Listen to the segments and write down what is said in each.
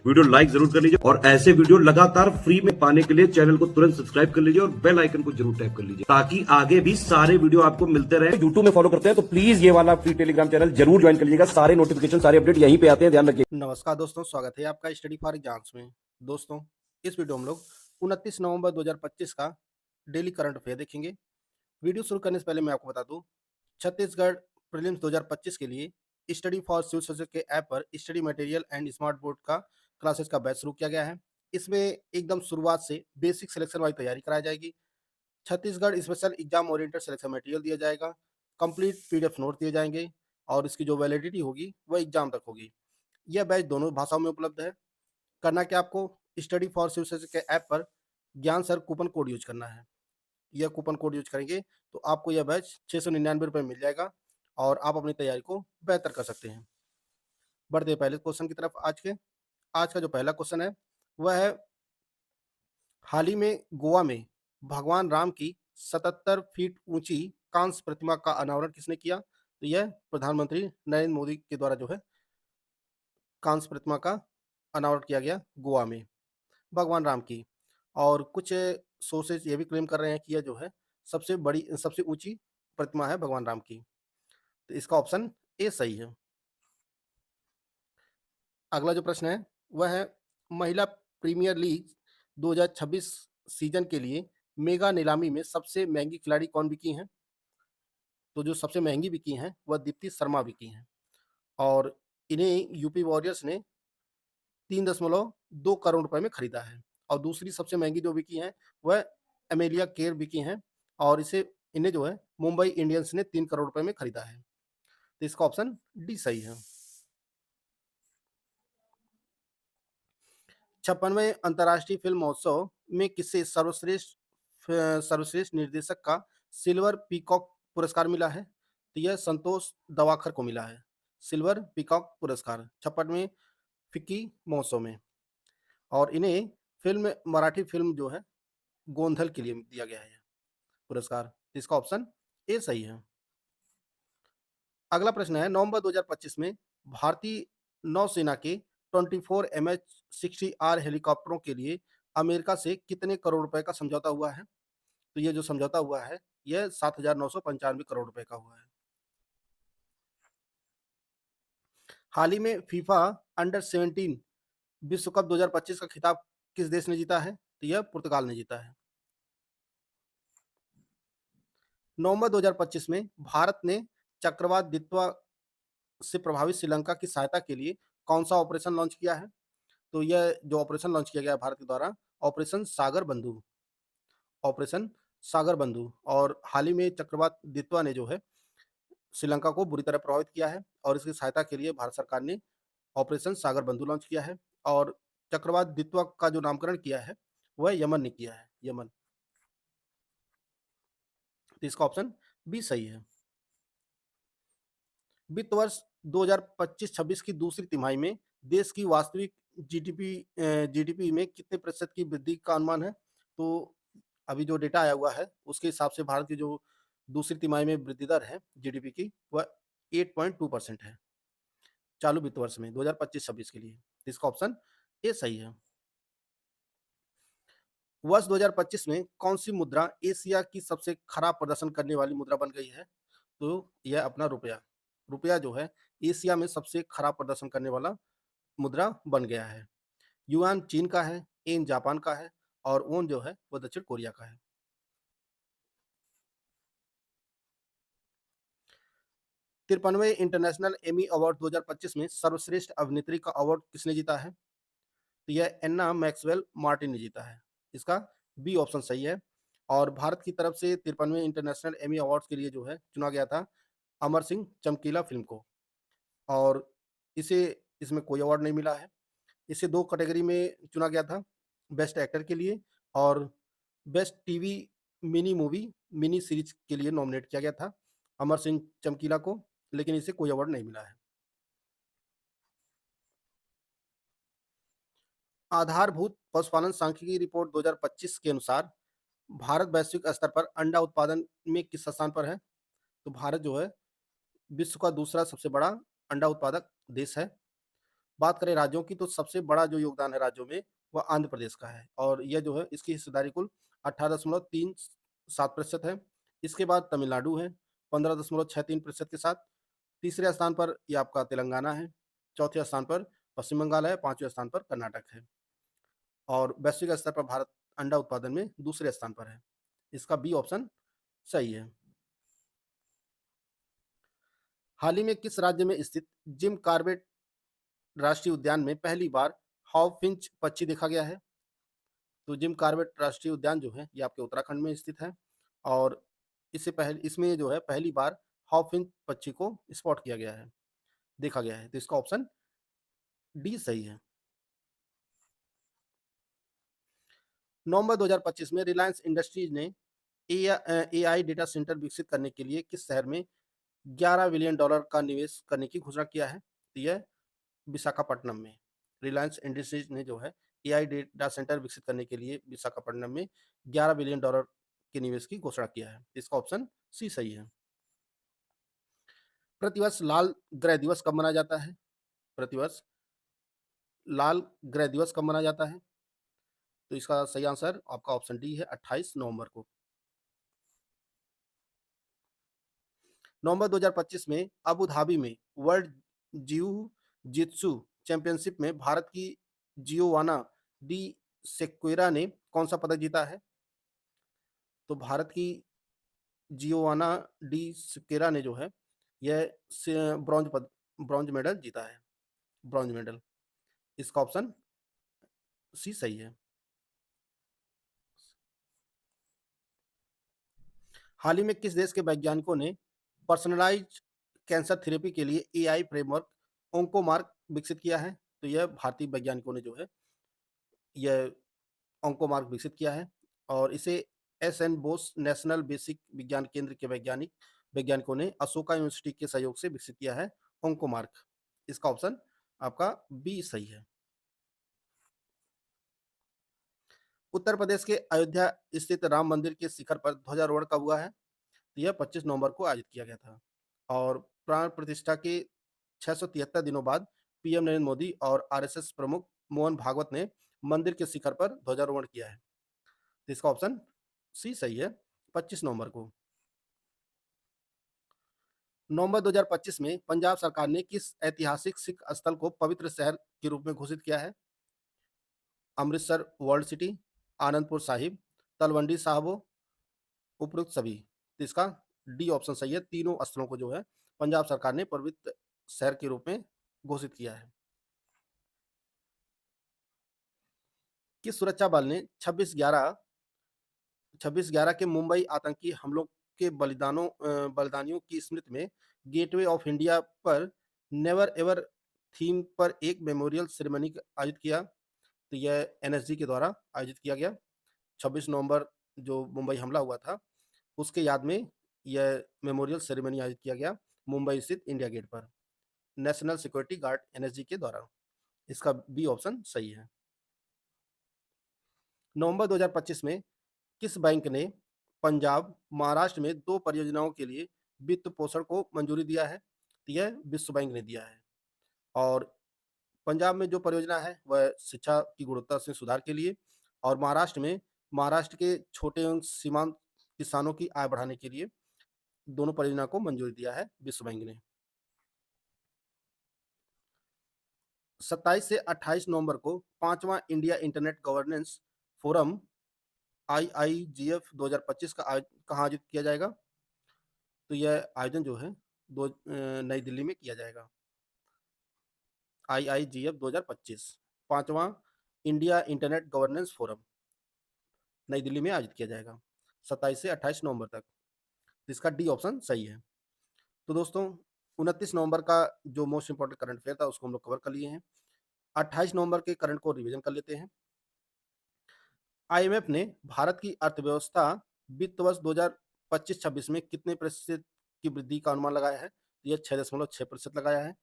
Video like जरूर कर लीजिए और ऐसे वीडियो लगातार फ्री में पाने के लिए चैनल को तुरंत सब्सक्राइब कर लीजिए और बेल आइकन को जरूर टैप कर लीजिए ताकि आगे भी सारे वीडियो आपको मिलते रहे। यूट्यूब में फॉलो करते हैं तो प्लीज ये वाला फ्री टेलीग्राम चैनल जरूर ज्वाइन कर लीजिएगा। सारे नोटिफिकेशन सारे अपडेट यहीं पे आते हैं, ध्यान रखिए। नमस्कार दोस्तों, स्वागत है आपका स्टडी फॉर एग्जाम्स में। दोस्तों, इस वीडियो में हम लोग 29 नवंबर 2025 का डेली करंट अफेयर देखेंगे। वीडियो शुरू करने से पहले मैं आपको बता दूं, छत्तीसगढ़ प्रीलिम्स 2025 के लिए स्टडी फॉर सिविल सर्विसेज के ऐप पर study material and smart board का क्लासेस का बैच शुरू किया गया है। इसमें एकदम शुरुआत से बेसिक सिलेक्शन वाली तैयारी कराई जाएगी। Chhattisgarh special exam oriented selection material दिया जाएगा, कंप्लीट पीडीएफ नोट दिए जाएंगे और इसकी जो वैलिडिटी होगी वह एग्जाम तक होगी। यह बैच दोनों भाषाओं में उपलब्ध है। करना क्या आपको, स्टडी फॉर सिविल सर्विसेज के ऐप पर ज्ञान सर कूपन कोड यूज करना है। यह कूपन कोड यूज करेंगे तो आपको यह बैच 699 रुपये मिल जाएगा और आप अपनी तैयारी को बेहतर कर सकते हैं। बढ़ते हैं पहले क्वेश्चन की तरफ। आज का जो पहला क्वेश्चन है वह है, हाल ही में गोवा में भगवान राम की 77 फीट ऊंची कांस्य प्रतिमा का अनावरण किसने किया? तो यह प्रधानमंत्री नरेंद्र मोदी के द्वारा जो है कांस्य प्रतिमा का अनावरण किया गया गोवा में भगवान राम की। और कुछ सोर्सेज ये भी क्लेम कर रहे हैं कि यह जो है सबसे ऊंची प्रतिमा है भगवान राम की। तो इसका ऑप्शन ए सही है। अगला जो प्रश्न है वह है, महिला प्रीमियर लीग 2026 सीजन के लिए मेगा नीलामी में सबसे महंगी खिलाड़ी कौन बिकी हैं? तो जो सबसे महंगी बिकी हैं वह दीप्ति शर्मा बिकी हैं और इन्हें यूपी वॉरियर्स ने 3.2 करोड़ रुपए में खरीदा है। और दूसरी सबसे महंगी जो बिकी हैं वह एमेलिया केर बिकी हैं और इन्हें जो है मुंबई इंडियंस ने 3 करोड़ रुपए में खरीदा है। तो इसका ऑप्शन डी सही है। 56वें अंतर्राष्ट्रीय फिल्म महोत्सव में किसे सर्वश्रेष्ठ निर्देशक का सिल्वर पीकॉक पुरस्कार मिला है? तो यह संतोष दवाखर को मिला है, सिल्वर पीकॉक पुरस्कार 56वें फिक्की महोत्सव में। और इन्हें मराठी फिल्म जो है गोंधल के लिए दिया गया है पुरस्कार। इसका ऑप्शन ए सही है। अगला प्रश्न है, नवंबर 2025 में भारतीय नौसेना के 24 MH-60R हेलीकॉप्टरों के लिए अमेरिका से कितने करोड़ रुपए का समझौता हुआ है? तो ये जो समझौता हुआ है यह 7,995 करोड़ रुपए का हुआ है। हाल ही में फीफा अंडर 17 विश्व कप 2025 का खिताब किस देश ने जीता है? तो यह पुर्तगाल ने जीता है। नवंबर 2025 में भारत ने चक्रवात दित्वा से प्रभावित श्रीलंका की सहायता के लिए कौन सा ऑपरेशन लॉन्च किया है? तो यह जो ऑपरेशन लॉन्च किया गया भारत के द्वारा ऑपरेशन सागर बंधु। और हाल ही में चक्रवात दित्वा ने जो है श्रीलंका को बुरी तरह प्रभावित किया है और इसकी सहायता के लिए भारत सरकार ने ऑपरेशन सागर बंधु लॉन्च किया है। और चक्रवात दित्वा का जो नामकरण किया है वह यमन ने किया है, यमन। तो इसका ऑप्शन बी सही है। वित्त वर्ष 2025-26 की दूसरी तिमाही में देश की वास्तविक जीडीपी में कितने प्रतिशत की वृद्धि का अनुमान है? तो अभी जो डेटा आया हुआ है उसके हिसाब से भारत की जो दूसरी तिमाही में वृद्धि दर है जीडीपी की वह 8.2% है चालू वित्त वर्ष में 2025-26 के लिए। इसका ऑप्शन ए सही है। वर्ष 2025 में कौन सी मुद्रा एशिया की सबसे खराब प्रदर्शन करने वाली मुद्रा बन गई है? तो यह अपना रुपया जो है एशिया में सबसे खराब प्रदर्शन करने वाला मुद्रा बन गया है। युआन चीन का है, येन जापान का है और वोन जो है वो दक्षिण कोरिया का है। 53वें इंटरनेशनल एमी अवार्ड 2025 में सर्वश्रेष्ठ अभिनेत्री का अवार्ड किसने जीता है? तो यह एन्ना मैक्सवेल मार्टिन ने जीता है। इसका बी ऑप्शन सही है। और भारत की तरफ से 53वें इंटरनेशनल एमी अवार्ड्स के लिए जो है चुना गया था अमर सिंह चमकीला फिल्म को और इसमें कोई अवार्ड नहीं मिला है। इसे 2 कैटेगरी में चुना गया था, बेस्ट एक्टर के लिए और best TV mini movie mini series के लिए नॉमिनेट किया गया था अमर सिंह चमकीला को, लेकिन इसे कोई अवार्ड नहीं मिला है। आधारभूत पशुपालन सांख्यिकी रिपोर्ट 2025 के अनुसार भारत वैश्विक स्तर पर अंडा उत्पादन में किस स्थान पर है? तो भारत जो है विश्व का दूसरा सबसे बड़ा अंडा उत्पादक देश है। बात करें राज्यों की, तो सबसे बड़ा जो योगदान है राज्यों में, वह आंध्र प्रदेश का है और यह जो है इसकी हिस्सेदारी कुल 18.37% है। इसके बाद तमिलनाडु है 15.63% के साथ। तीसरे स्थान पर ये आपका तेलंगाना है, चौथे स्थान पर पश्चिम बंगाल है, पांचवें स्थान पर कर्नाटक है और वैश्विक स्तर पर भारत अंडा उत्पादन में दूसरे स्थान पर है। इसका बी ऑप्शन सही है। हाल ही में किस राज्य में स्थित जिम कॉर्बेट राष्ट्रीय उद्यान में पहली बार हॉवफिंच पक्षी देखा गया है? तो जिम कॉर्बेट राष्ट्रीय उद्यान जो है ये आपके उत्तराखंड में स्थित है और इससे पहले इसमें जो है पहली बार हॉवफिंच पक्षी को स्पॉट किया गया है, देखा गया है। तो इसका ऑप्शन डी सही है। नवंबर 2025 में रिलायंस इंडस्ट्रीज ने एआई डेटा सेंटर विकसित करने के लिए किस शहर में $11 बिलियन का निवेश करने की घोषणा किया है? तो यह विशाखापट्टनम में। रिलायंस इंडस्ट्रीज ने जो है एआई डेटा सेंटर विकसित करने के लिए विशाखापट्टनम में $11 बिलियन के निवेश की घोषणा किया है। इसका ऑप्शन सी सही है। प्रतिवर्ष लाल ग्रह दिवस कब मनाया जाता है? प्रतिवर्ष लाल ग्रह दिवस कब मनाया जाता है? तो इसका सही आंसर आपका ऑप्शन डी है, 28 नवंबर को। नवंबर 2025 में अबू धाबी में वर्ल्ड जिऊ जित्सु चैंपियनशिप में भारत की जियोवाना डी सेक्वेरा ने कौन सा पदक जीता है? तो भारत की जियोवाना डी सेक्वेरा ने जो है यह ब्रॉन्ज मेडल जीता है, ब्रॉन्ज मेडल। इसका ऑप्शन सी सही है। हाल ही में किस देश के वैज्ञानिकों ने पर्सनलाइज्ड कैंसर थेरेपी के लिए एआई फ्रेमवर्क ओंकोमार्क विकसित किया है? तो यह भारतीय वैज्ञानिकों ने जो है यह ओंकोमार्क विकसित किया है और इसे एस.एन. बोस नेशनल बेसिक विज्ञान केंद्र के वैज्ञानिकों ने अशोका यूनिवर्सिटी के सहयोग से विकसित किया है ओंकोमार्क। इसका ऑप्शन आपका बी सही है। उत्तर प्रदेश के अयोध्या स्थित राम मंदिर के शिखर पर ध्वजारोहण कब हुआ है? तो यह 25 नवंबर को आयोजित किया गया था और प्राण प्रतिष्ठा के 673 दिनों बाद पीएम नरेंद्र मोदी और आरएसएस प्रमुख मोहन भागवत ने मंदिर के शिखर पर ध्वजारोहण किया है। तो इसका ऑप्शन सी सही है, 25 नवंबर को। नवंबर 2025 में पंजाब सरकार ने किस ऐतिहासिक सिख स्थल को पवित्र शहर के रूप में घोषित किया है? अमृतसर वर्ल्ड सिटी, आनंदपुर साहिब, तलवंडी साहबो, उपरोक्त सभी। तो इसका डी ऑप्शन सही है। तीनों स्थलों को जो है पंजाब सरकार ने पवित्र शहर के रूप में घोषित किया है। किस सुरक्षा बल ने 26/11 के मुंबई आतंकी हमलों के बलिदानियों की स्मृति में गेटवे ऑफ इंडिया पर नेवर एवर थीम पर एक मेमोरियल सेरेमनी आयोजित किया? तो यह एनएसजी के द्वारा आयोजित किया गया। 26 नवंबर जो मुंबई हमला हुआ था उसके याद में यह मेमोरियल सेरेमनी आयोजित किया गया मुंबई स्थित इंडिया गेट पर, नेशनल सिक्योरिटी गार्ड एनएसजी के द्वारा। इसका बी ऑप्शन सही है। नवंबर 2025 में किस बैंक ने पंजाब महाराष्ट्र में 2 परियोजनाओं के लिए वित्त पोषण को मंजूरी दिया है? तो यह विश्व बैंक ने दिया है और पंजाब में जो परियोजना है वह शिक्षा की गुणवत्ता से सुधार के लिए और महाराष्ट्र के छोटे एवं सीमांत किसानों की आय बढ़ाने के लिए दोनों परियोजना को मंजूरी दिया है विश्व बैंक ने। 27 से 28 नवंबर को 5वां India internet governance forum IIGF 2025 का कहाँ आयोजित किया जाएगा? तो यह आयोजन जो है नई दिल्ली में किया जाएगा। IIGF 2025 5वां इंडिया इंटरनेट गवर्नेंस फोरम नई दिल्ली में आयोजित किया जाएगा 27 से 28 नवंबर तक। इसका डी ऑप्शन सही है। तो दोस्तों 29 नवंबर का जो मोस्ट इंपोर्टेंट करंट अफेयर था उसको हम लोग कवर कर लिए हैं। 28 नवंबर के करंट को रिवीजन कर लेते हैं। IMF ने भारत की अर्थव्यवस्था वित्त वर्ष 2025-26 में कितने प्रतिशत की वृद्धि का अनुमान लगाया है? यह 6.6% लगाया है।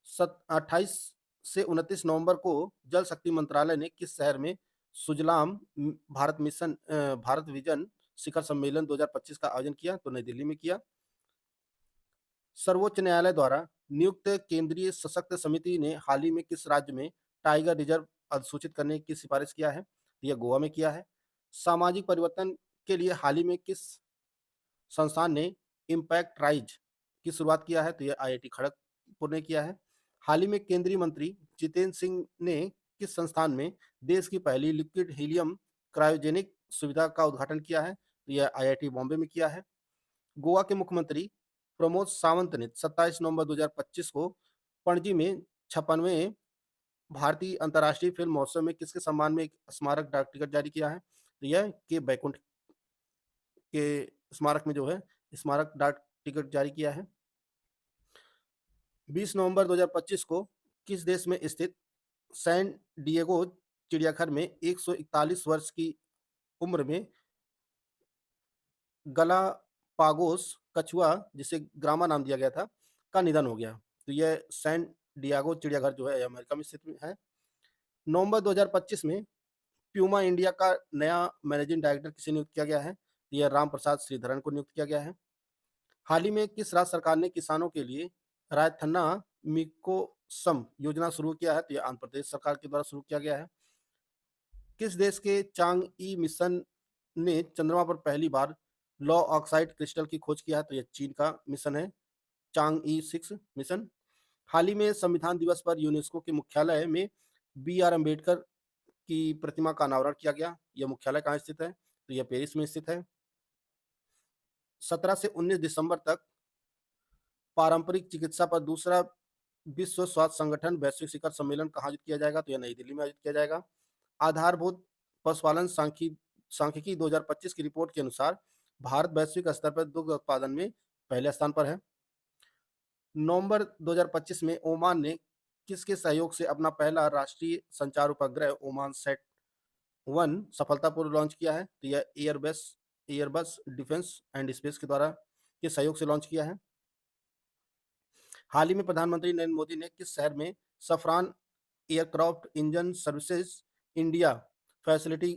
28 से 29 नवंबर को जल शक्ति मंत्रालय ने किस शहर में सुजलाम भारत विजन शिखर सम्मेलन 2025 का आयोजन किया? तो नई दिल्ली में किया। सर्वोच्च न्यायालय द्वारा नियुक्त केंद्रीय सशक्त समिति ने हाल ही में किस राज्य में टाइगर रिजर्व अधिसूचित करने की सिफारिश किया है? यह गोवा में किया है। सामाजिक परिवर्तन के लिए हाल ही में किस संस्थान ने इम्पैक्ट राइज की शुरुआत किया है? तो यह आईआईटी खड़गपुर ने किया है। हाल ही में केंद्रीय मंत्री जितेंद्र सिंह ने किस संस्थान में देश की पहली लिक्विड हीलियम क्रायोजेनिक सुविधा का उद्घाटन किया है? तो यह आईआईटी बॉम्बे में किया है। गोवा के मुख्यमंत्री प्रमोद सावंत ने 27 नवंबर 2025 को पणजी में 56वें भारतीय अंतर्राष्ट्रीय फिल्म महोत्सव में किसके सम्मान में एक स्मारक डाक टिकट जारी किया है? तो यह के बैकुंठ के स्मारक में जो है स्मारक डाक टिकट जारी किया है। 20 नवंबर 2025 को किस देश में स्थित सैन डिएगो चिड़ियाघर में 141 वर्ष की उम्र में गलापागोस कछुआ, जिसे ग्रामा नाम दिया गया था, का निधन हो गया? तो यह सैन डिएगो चिड़ियाघर जो है अमेरिका में स्थित है। नवंबर 2025 में प्यूमा इंडिया का नया मैनेजिंग डायरेक्टर किसे नियुक्त किया गया है? यह राम प्रसाद श्रीधरन को नियुक्त किया गया है। हाल ही में किस राज्य सरकार ने किसानों के लिए रायथन्ना मिकोसम योजना शुरू किया है? तो यह आंध्र प्रदेश सरकार के द्वारा शुरू किया गया है। किस देश के चांग ई मिशन ने चंद्रमा पर पहली बार लॉ ऑक्साइड क्रिस्टल की खोज किया है? तो यह चीन का मिशन है, चांग ई 6 मिशन। हाल ही में संविधान दिवस पर यूनेस्को के मुख्यालय में बी आर अम्बेडकर की प्रतिमा का अनावरण किया गया। यह मुख्यालय कहाँ स्थित है? तो यह पेरिस में स्थित है। 17 से 19 दिसंबर तक पारंपरिक चिकित्सा पर दूसरा विश्व स्वास्थ्य संगठन वैश्विक शिखर सम्मेलन कहाँ आयोजित किया जाएगा? तो यह नई दिल्ली में आयोजित किया जाएगा। आधारभूत पशुपालन सांख्यिकी 2025 की रिपोर्ट के अनुसार भारत वैश्विक स्तर पर दुग्ध उत्पादन में पहले स्थान पर है। नवंबर 2025 में ओमान ने किसके सहयोग से अपना पहला राष्ट्रीय संचार उपग्रह ओमान सेट 1 सफलतापूर्वक लॉन्च किया है? तो यह एयरबस डिफेंस एंड स्पेस के द्वारा के सहयोग से लॉन्च किया है। हाल ही में प्रधानमंत्री नरेंद्र मोदी ने किस शहर में Safran aircraft engine services India facility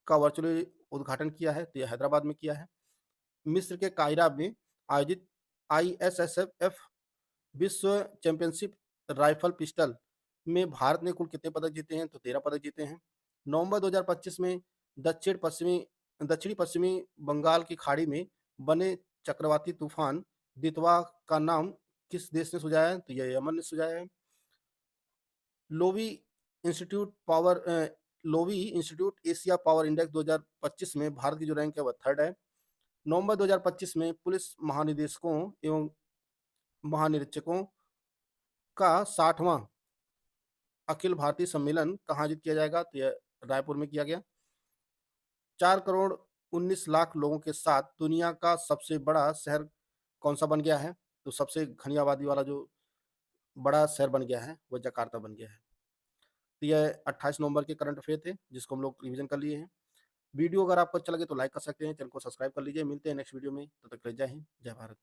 का वर्चुअली उद्घाटन किया है? तो यह हैदराबाद में किया है। मिस्र के काहिरा में आयोजित ISSF विश्व चैंपियनशिप राइफल पिस्टल में भारत ने कुल कितने पदक जीते हैं? तो 13 पदक जीते हैं। नवंबर 2025 में दक्षिणी पश्चिमी बंगाल की खाड़ी में बने चक्रवाती तूफान दितवा का नाम किस देश ने सुझाया है? तो यह यमन ने सुझाया है। Loewi institute Asia power index 2025 में भारत की जो रैंक है वह 3rd है। नवंबर 2025 में पुलिस महानिदेशकों एवं महानिरीक्षकों का 60वां अखिल भारतीय सम्मेलन कहाँ आयोजित किया जाएगा? तो यह रायपुर में किया गया। 4 करोड़ 19 लाख लोगों के साथ दुनिया का सबसे बड़ा शहर कौन सा बन गया है? तो सबसे घनी आबादी वाला जो बड़ा शहर बन गया है वह जकार्ता बन गया है। तो यह 28 नवंबर के करंट अफेयर थे जिसको हम लोग रिवीजन कर लिए हैं। वीडियो अगर आपको अच्छा लगे तो लाइक कर सकते हैं, चैनल को सब्सक्राइब कर लीजिए। मिलते हैं नेक्स्ट वीडियो में, तब तक के लिए जय हिंद, जय भारत।